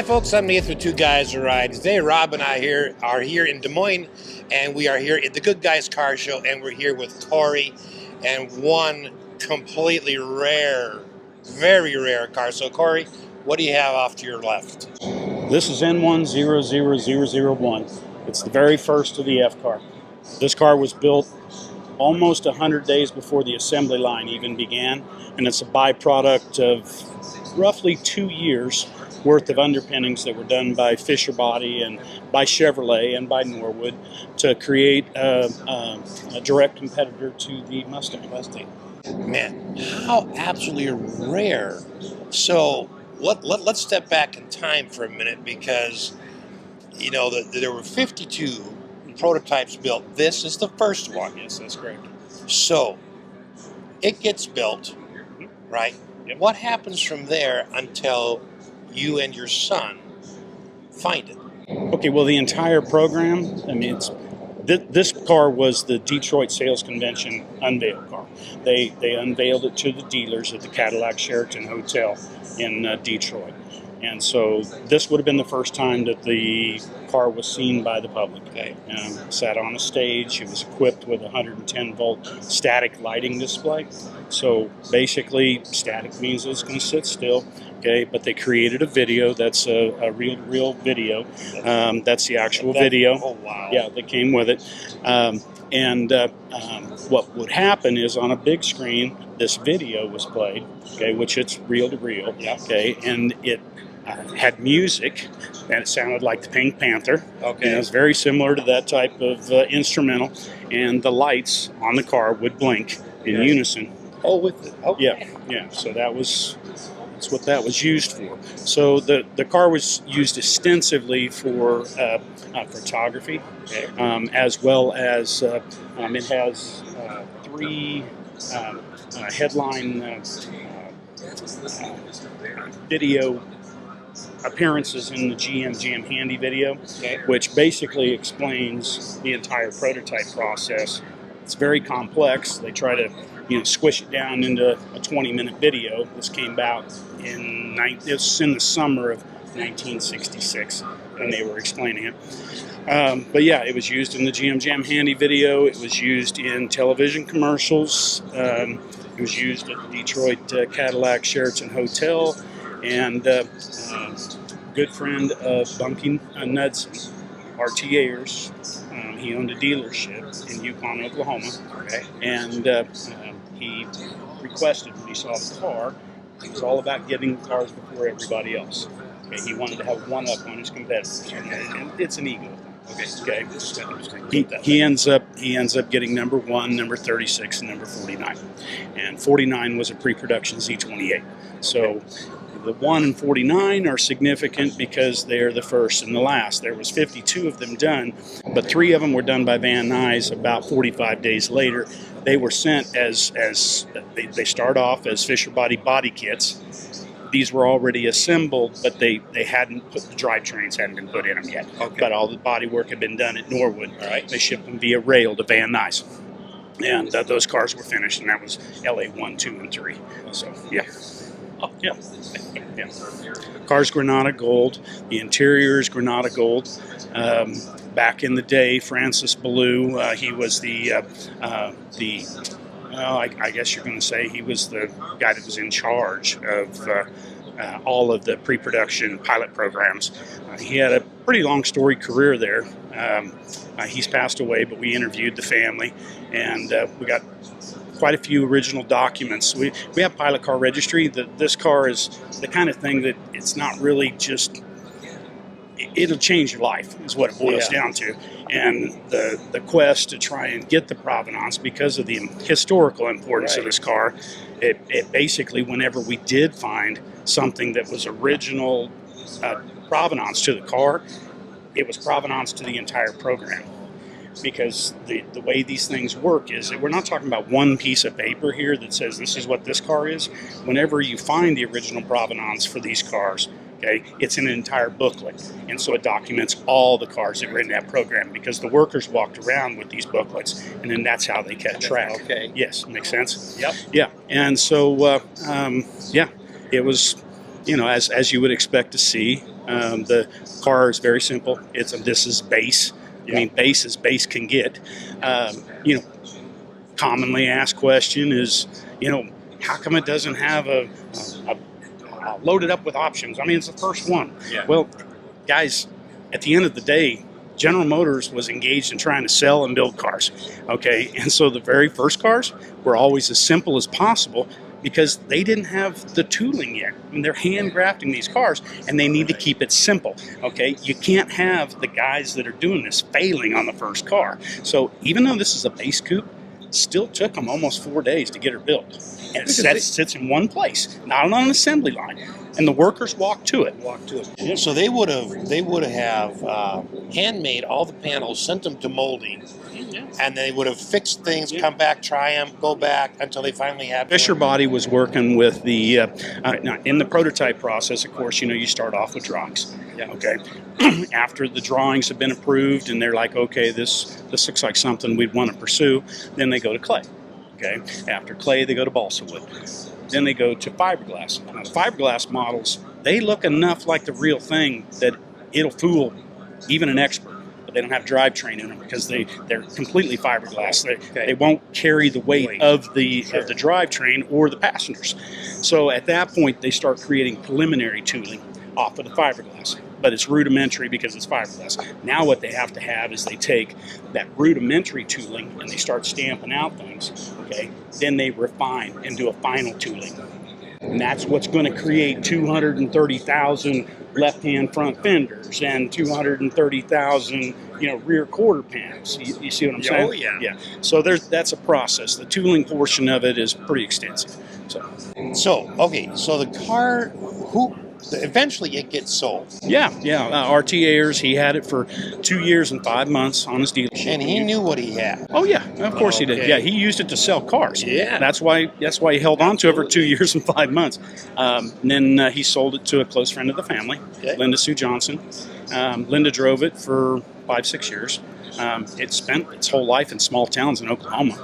Hi folks, I'm Nathan with Two Guys to Ride. Today Rob and I are here in Des Moines, and we are here at the Good Guys Car Show, and we're here with Cory and one completely rare, very rare car. So Cory, what do you have off to your left? This is N100001. It's the very first of the F car. This car was built almost 100 days before the assembly line even began, and it's a byproduct of roughly 2 years worth of underpinnings that were done by Fisher Body and by Chevrolet and by Norwood to create a direct competitor to the Mustang. Man, how absolutely rare. So let's step back in time for a minute, because you know there were 52 prototypes built. This is the first one. Yes, that's correct. So it gets built, right? Yep. What happens from there until you and your son find it? Okay, well, the entire program, I mean, this car was the Detroit Sales Convention unveiled car. They unveiled it to the dealers at the Cadillac Sheraton Hotel in Detroit. And so this would have been the first time that the car was seen by the public. Okay. Sat on a stage. It was equipped with a 110-volt static lighting display. So basically, static means it's going to sit still. Okay, but they created a video that's a reel-to-reel video. That's the actual video. Oh, wow. Yeah, that came with it. What would happen is on a big screen, this video was played, okay, which it's reel-to-reel, Yeah. okay, and it had music, and it sounded like the Pink Panther. Okay. And it was very similar to that type of instrumental, and the lights on the car would blink in unison. Oh, with it. Okay. Yeah. So that's what that was used for. So the car was used extensively for photography, as well as it has 3 headline video appearances in the GM Jam Handy video, which basically explains the entire prototype process. It's very complex. They try to squish it down into a 20-minute video. This came out in the summer of 1966 when they were explaining it. But yeah, it was used in the GM Jam Handy video. It was used in television commercials. It was used at the Detroit Cadillac Sheraton Hotel. And good friend of Bunky Knudsen, RT Ayers, he owned a dealership in Yukon, Oklahoma. Okay. And he requested, when he saw the car, he was all about getting cars before everybody else. Okay, he wanted to have one up on his competitors. And it's an ego thing. Okay. He ends up getting number 1, number 36, and number 49. And 49 was a pre-production Z28. So the 1 and 49 are significant because they're the first and the last. There was 52 of them done, but 3 of them were done by Van Nuys about 45 days later. They were sent as they start off as Fisher body kits. These were already assembled, but the drivetrains hadn't been put in them yet. Okay. But all the body work had been done at Norwood. All right. They shipped them via rail to Van Nuys. And those cars were finished, and that was LA 1, 2, and 3. So, yeah. Oh, yeah. Yeah. Car's Granada Gold. The interior is Granada Gold. Back in the day, Francis Ballou, he was I guess you're going to say he was the guy that was in charge of all of the pre-production pilot programs. He had a pretty long storied career there. He's passed away, but we interviewed the family, and we got quite a few original documents. We have Pilot Car Registry. This car is the kind of thing that it's not really just, it'll change your life is what it boils down to. And the quest to try and get the provenance, because of the historical importance of this car, it basically, whenever we did find something that was original provenance to the car, it was provenance to the entire program. Because the way these things work is that we're not talking about one piece of paper here that says this is what this car is. Whenever you find the original provenance for these cars, okay, it's in an entire booklet. And so it documents all the cars that were in that program, because the workers walked around with these booklets, and then that's how they kept track. Okay. Yes, makes sense? Yep. Yeah. And so, it was as you would expect to see. The car is very simple. This is base. I mean, base as base can get. Commonly asked question is, how come it doesn't have a loaded up with options? I mean, it's the first one. Yeah. Well, guys, at the end of the day, General Motors was engaged in trying to sell and build cars. Okay, and so the very first cars were always as simple as possible because they didn't have the tooling yet. I mean, they're hand grafting these cars, and they need to keep it simple. Okay, you can't have the guys that are doing this failing on the first car. So even though this is a base coupe, it still took them almost 4 days to get her built. And it sits in one place, not on an assembly line. And the workers walk to it. Yeah. So they would have handmade all the panels, sent them to molding, and they would have fixed things, come back, try them, go back until they finally had. Fisher Body was working with the in the prototype process. Of course, you start off with drawings. Yeah. Okay. After the drawings have been approved and they're like, okay, this looks like something we'd want to pursue, then they go to clay. Okay. After clay, they go to balsa wood. Then they go to fiberglass. Now, the fiberglass models, they look enough like the real thing that it'll fool even an expert. But they don't have drivetrain in them because they're completely fiberglass. They won't carry the weight of the drivetrain or the passengers. So at that point, they start creating preliminary tooling off of the fiberglass. But it's rudimentary because it's fiberglass. Now what they have to have is they take that rudimentary tooling and they start stamping out things, okay? Then they refine and do a final tooling. And that's what's going to create 230,000 left-hand front fenders and 230,000, rear quarter panels. You see what I'm saying? Oh, yeah. Yeah. So that's a process. The tooling portion of it is pretty extensive. So the car, eventually it gets sold. Yeah. RTAers, he had it for 2 years and 5 months on his dealership. And he knew what he had. Oh yeah, of course he did. Yeah, he used it to sell cars. Yeah. That's why he held on to it for 2 years and 5 months. And then he sold it to a close friend of the family, Linda Sue Johnson. Linda drove it for 5-6 years. It spent its whole life in small towns in Oklahoma.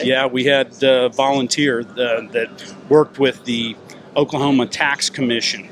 Yeah, we had a volunteer that worked with the Oklahoma Tax Commission.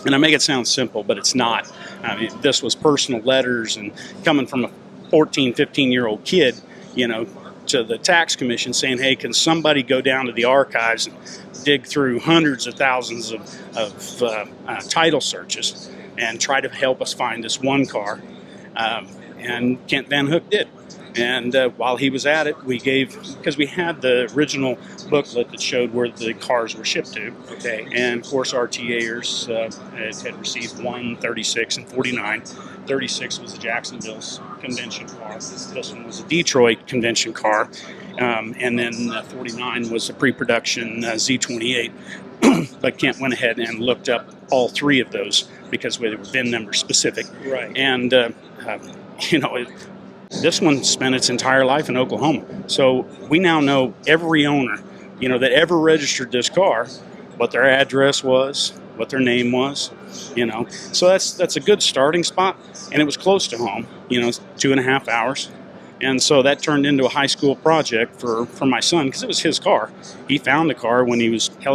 And I make it sound simple, but it's not. I mean, this was personal letters and coming from a 14, 15-year-old kid, to the tax commission saying, hey, can somebody go down to the archives and dig through hundreds of thousands of title searches and try to help us find this one car? And Kent Van Hook did. And while he was at it, because we had the original booklet that showed where the cars were shipped to. Okay. And of course, RTAers had received 1, 36, and 49. 36 was the Jacksonville's convention car. This one was a Detroit convention car. And then 49 was a pre-production Z28. But Kent went ahead and looked up all three of those because they were VIN number specific. Right. And, this one spent its entire life in Oklahoma. So we now know every owner, that ever registered this car, what their address was, what their name was, So that's a good starting spot. And it was close to home, 2.5 hours. And so that turned into a high school project for my son because it was his car. He found the car when he wasn't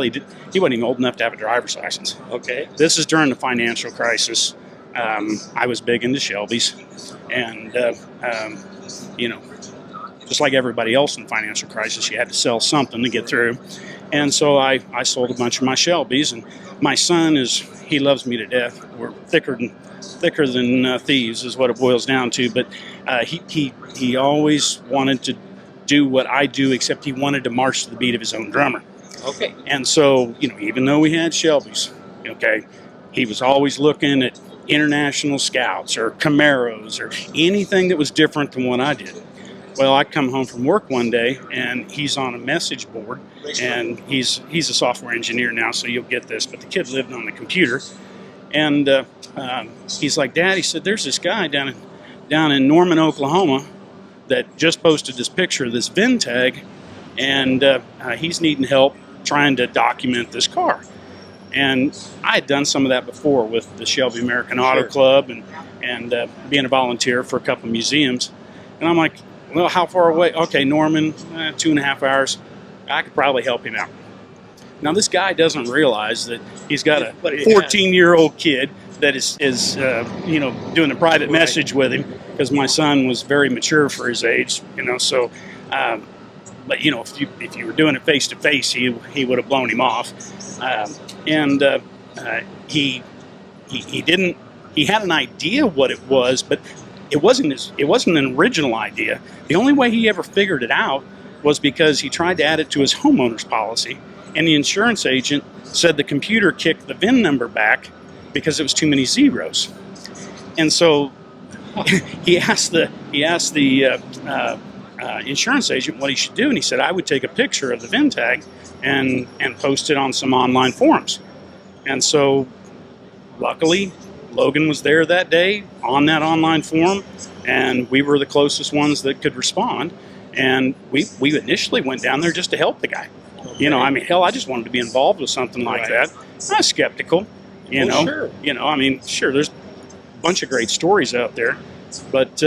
even old enough to have a driver's license. Okay. This is during the financial crisis. I was big into Chevys, and just like everybody else in the financial crisis, you had to sell something to get through. And so I sold a bunch of my Chevys, and my son he loves me to death. We're thicker than thieves is what it boils down to. But he always wanted to do what I do, except he wanted to march to the beat of his own drummer. Okay. And so even though we had Chevys, he was always looking at international scouts or Camaros or anything that was different than what I did. Well, I come home from work one day and he's on a message board, and he's a software engineer now, so you'll get this, but the kid lived on the computer. And he's like, Dad, he said, there's this guy down in Norman, Oklahoma that just posted this picture of this VIN tag, and he's needing help trying to document this car. And I had done some of that before with the Shelby American Auto Club and being a volunteer for a couple of museums. And I'm like, well, how far away? Okay, Norman, 2.5 hours. I could probably help him out. Now this guy doesn't realize that he's got a 14-year-old kid that is you know, doing a private message with him, because my son was very mature for his age, you know. So, but you know, if you were doing it face to face, he would have blown him off. He didn't. He had an idea what it was, but it wasn't an original idea. The only way he ever figured it out was because he tried to add it to his homeowner's policy, and the insurance agent said the computer kicked the VIN number back because it was too many zeros. And so he asked the insurance agent what he should do, and he said, I would take a picture of the VIN tag and post it on some online forums. And so luckily Logan was there that day on that online forum, and we were the closest ones that could respond. And we initially went down there just to help the guy. Okay. You know, I mean, hell, I just wanted to be involved with something like that. I was skeptical, you know. Sure. You know, I mean, sure, there's a bunch of great stories out there, but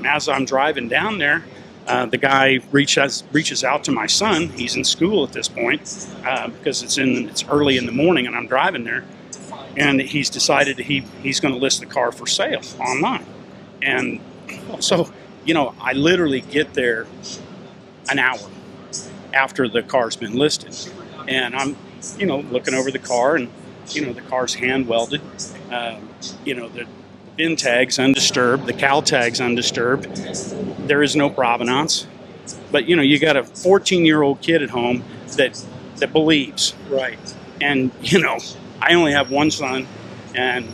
as I'm driving down there, the guy reaches out to my son. He's in school at this point because it's early in the morning, and I'm driving there. And he's decided he's going to list the car for sale online. And so, you know, I literally get there an hour after the car's been listed. And I'm, you know, looking over the car, and, you know, the car's hand-welded. You know, the VIN tag's undisturbed, the cal tag's undisturbed. There is no provenance. But, you know, you got a 14-year-old kid at home that believes. Right. And, you know, I only have one son, and,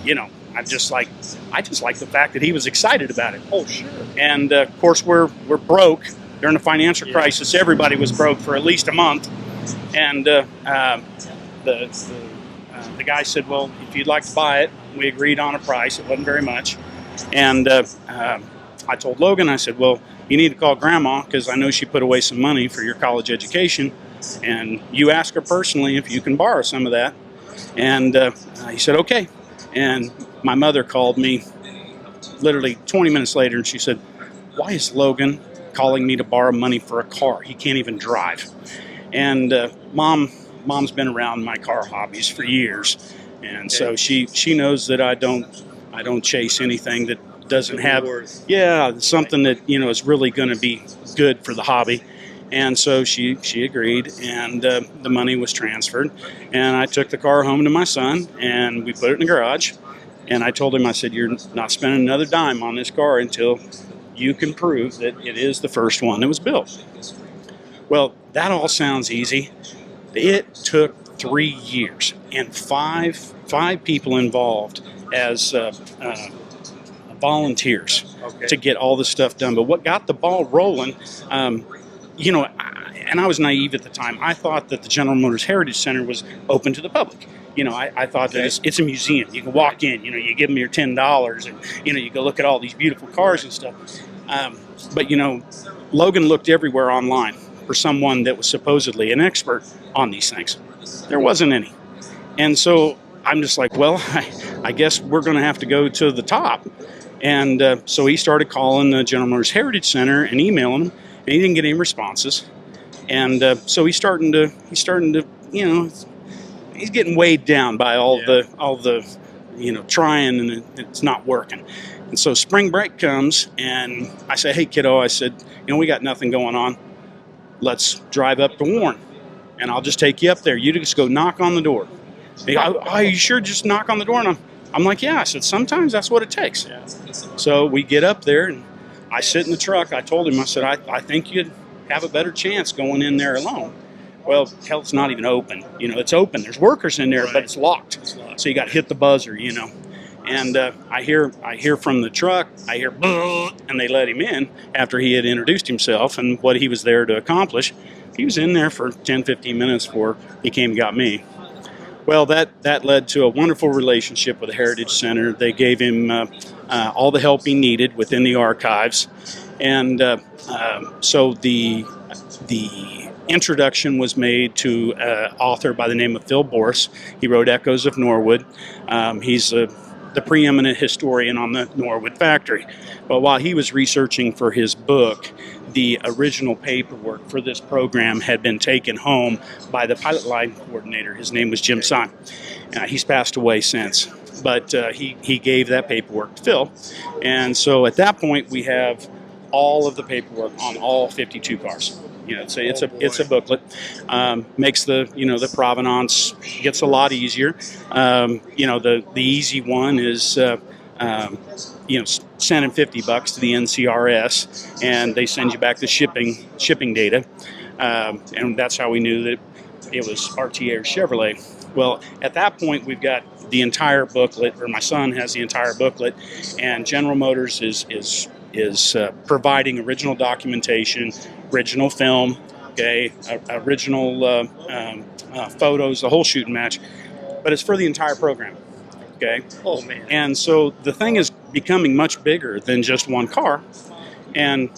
you know, I just like the fact that he was excited about it. Oh, sure. And of course, we're broke during the financial crisis. Everybody was broke for at least a month, and the guy said, "Well, if you'd like to buy it," we agreed on a price. It wasn't very much, and I told Logan, I said, "Well, you need to call Grandma, because I know she put away some money for your college education, and you ask her personally if you can borrow some of that." And he said, okay. And my mother called me literally 20 minutes later, and she said, why is Logan calling me to borrow money for a car? He can't even drive. And mom's been around my car hobbies for years. And so she knows that I don't chase anything that doesn't have, something that, you know, is really going to be good for the hobby. And so she agreed, and the money was transferred, and I took the car home to my son, and we put it in the garage. And I told him, I said, you're not spending another dime on this car until you can prove that it is the first one that was built. Well, that all sounds easy. It took 3 years and five people involved as volunteers to get all this stuff done. But what got the ball rolling, you know, and I was naive at the time. I thought that the General Motors Heritage Center was open to the public. You know, I thought that it's a museum. You can walk in, you know, you give them your $10, and, you know, you go look at all these beautiful cars and stuff. But, you know, Logan looked everywhere online for someone that was supposedly an expert on these things. There wasn't any. And so I'm just like, well, I guess we're going to have to go to the top. And so he started calling the General Motors Heritage Center and emailing them. And he didn't get any responses, and so he's starting to, you know, he's getting weighed down by all the, you know, trying, and it's not working. And so spring break comes, and I say, hey kiddo, I said, you know, we got nothing going on. Let's drive up to Warren, and I'll just take you up there. You just go knock on the door. They go, oh, you sure? Just knock on the door, and I'm like, yeah. I said, sometimes that's what it takes. Yeah. So we get up there, and I sit in the truck. I told him, I said, I think you'd have a better chance going in there alone. Well, hell, it's not even open. You know, it's open. There's workers in there, but it's locked. So you got to hit the buzzer, you know. And I hear from the truck, I hear, and they let him in after he had introduced himself and what he was there to accomplish. He was in there for 10, 15 minutes before he came and got me. Well, that led to a wonderful relationship with the Heritage Center. They gave him all the help he needed within the archives. And so the introduction was made to an author by the name of Phil Boris. He wrote Echoes of Norwood. He's the preeminent historian on the Norwood factory. But while he was researching for his book, the original paperwork for this program had been taken home by the pilot line coordinator. His name was Jim Son. He's passed away since, but he gave that paperwork to Phil. And so at that point, we have all of the paperwork on all 52 cars. You know, it's a booklet. Makes the the provenance gets a lot easier. The easy one is sending $50 to the NCRS, and they send you back the shipping data, and that's how we knew that it was RTA or Chevrolet. Well, at that point, we've got the entire booklet, or my son has the entire booklet, and General Motors is providing original documentation, original film, okay, original photos, the whole shooting match, but it's for the entire program, okay? Oh, man. And so the thing is becoming much bigger than just one car, and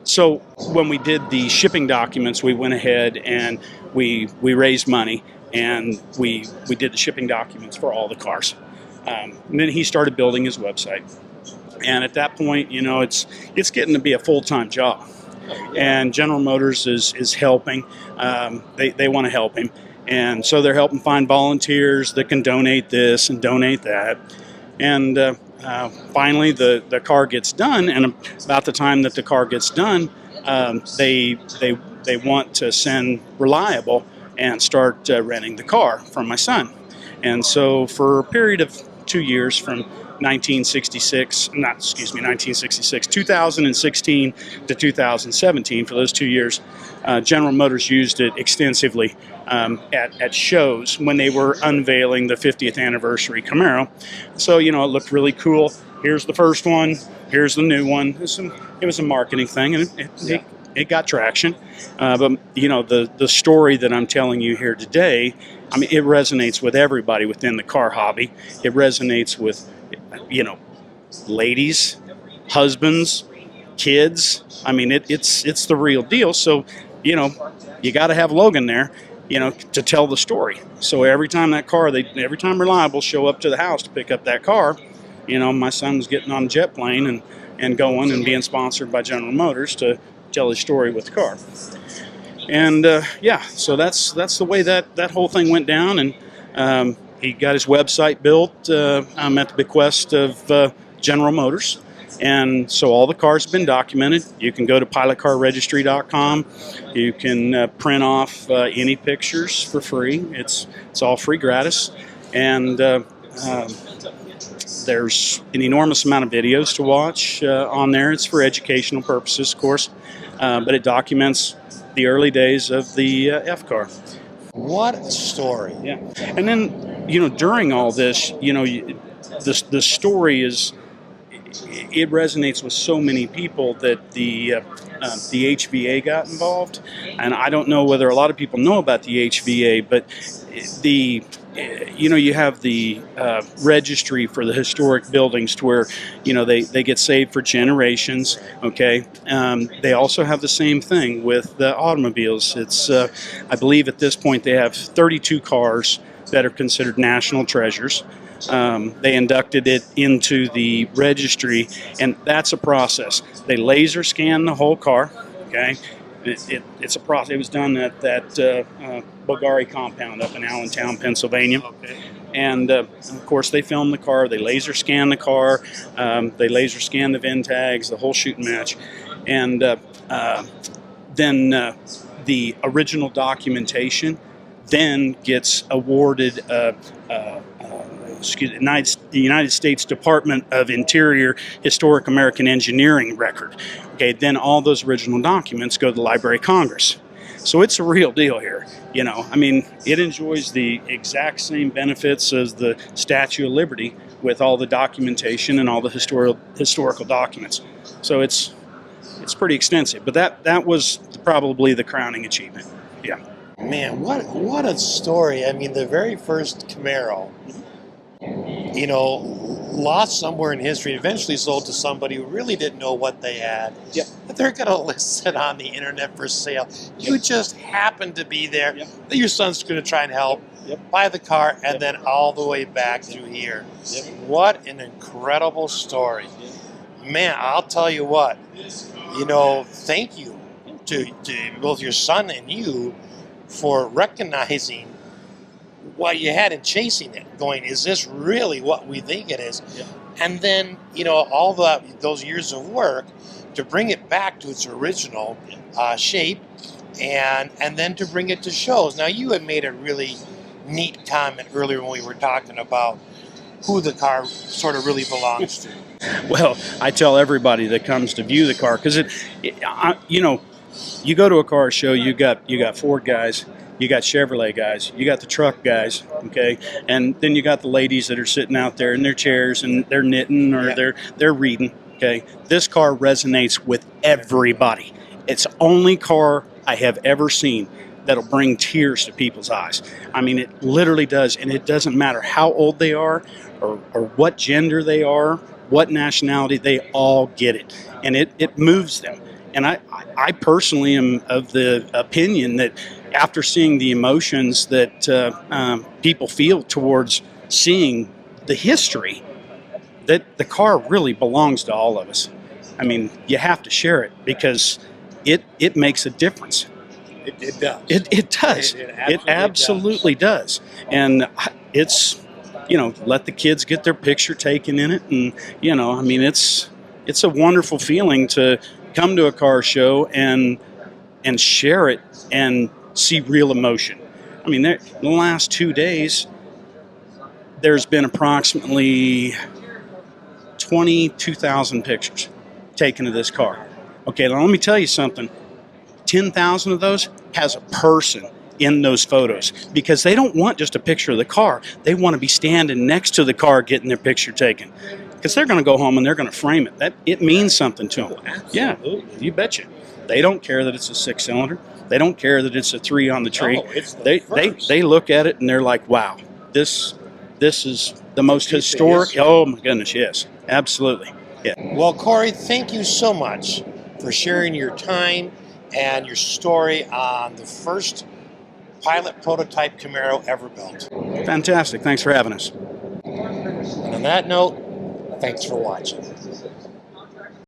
so when we did the shipping documents, we went ahead and we raised money, and we did the shipping documents for all the cars. And then he started building his website. And at that point, it's getting to be a full-time job. And General Motors is helping. They want to help him. And so they're helping find volunteers that can donate this and donate that. And finally, the car gets done. And about the time that the car gets done, they want to send Reliable and start renting the car from my son. And so for a period of 2 years, from 2016 to 2017, for those 2 years, General Motors used it extensively at shows when they were unveiling the 50th anniversary Camaro. So, it looked really cool. Here's the first one. Here's the new one. It was a marketing thing, and it got traction. But, the story that I'm telling you here today, I mean, it resonates with everybody within the car hobby. It resonates with, ladies, husbands, kids. I mean, it's the real deal. So, you got to have Logan there, to tell the story. So every time Reliable show up to the house to pick up that car, my son was getting on a jet plane and going and being sponsored by General Motors to tell his story with the car. And so that's the way that whole thing went down. And he got his website built at the bequest of General Motors. And so all the cars have been documented. You can go to pilotcarregistry.com. You can print off any pictures for free. It's all free, gratis. And there's an enormous amount of videos to watch on there. It's for educational purposes, of course, but it documents the early days of the F-car. What a story. Yeah. And then, during all this, the story is, it resonates with so many people that the HVA got involved. And I don't know whether a lot of people know about the HVA, but you have the registry for the historic buildings to where, they get saved for generations, okay? They also have the same thing with the automobiles. It's, I believe at this point they have 32 cars that are considered national treasures. They inducted it into the registry, and that's a process. They laser scan the whole car, okay? It's a process. It was done at that Bulgari compound up in Allentown, Pennsylvania. Okay. And of course, they film the car. They laser scan the car. They laser scan the VIN tags, the whole shooting match, and then the original documentation then gets awarded the United States Department of Interior Historic American Engineering record. Okay, then all those original documents go to the Library of Congress. So it's a real deal here. I mean, it enjoys the exact same benefits as the Statue of Liberty with all the documentation and all the historical documents. So it's pretty extensive. But that was probably the crowning achievement. Yeah. Man, what a story. I mean, the very first Camaro, lost somewhere in history, eventually sold to somebody who really didn't know what they had. Yep. But they're going to list it on the internet for sale. You just happened to be there. Yep. Your son's going to try and help. Yep. Buy the car, and Yep. then all the way back through here. Yep. What an incredible story. Yep. man, I'll tell you what, you know, thank you to both your son and you for recognizing what you had in chasing it, going, is this really what we think it is? Yeah. And then, you know, all those years of work to bring it back to its original shape, and then to bring it to shows. Now, you had made a really neat comment earlier when we were talking about who the car sort of really belongs to. Well, I tell everybody that comes to view the car, because you know, you go to a car show, you got Ford guys, you got Chevrolet guys, you got the truck guys, okay, and then you got the ladies that are sitting out there in their chairs and they're knitting or they're reading. Okay, this car resonates with everybody. It's the only car I have ever seen that'll bring tears to people's eyes. I mean, it literally does, and it doesn't matter how old they are or what gender they are, what nationality, they all get it, and it moves them. And I personally am of the opinion that after seeing the emotions that people feel towards seeing the history, that the car really belongs to all of us. I mean, you have to share it because it makes a difference. It does. It does. It absolutely does. And it's, you know, let the kids get their picture taken in it. And, you know, I mean, it's a wonderful feeling to come to a car show and share it and see real emotion. I mean, in the last 2 days, there's been approximately 22,000 pictures taken of this car. Okay, now let me tell you something. 10,000 of those has a person in those photos, because they don't want just a picture of the car. They want to be standing next to the car getting their picture taken, because they're going to go home and they're going to frame it. It means something to them. Yeah, you betcha. They don't care that it's a 6-cylinder. They don't care that it's a 3 on the tree. No, they look at it and they're like, wow, this is the most historic. Oh my goodness, yes, absolutely. Yeah. Well, Cory, thank you so much for sharing your time and your story on the first Pilot prototype Camaro ever built. Fantastic. Thanks for having us. And on that note, thanks for watching.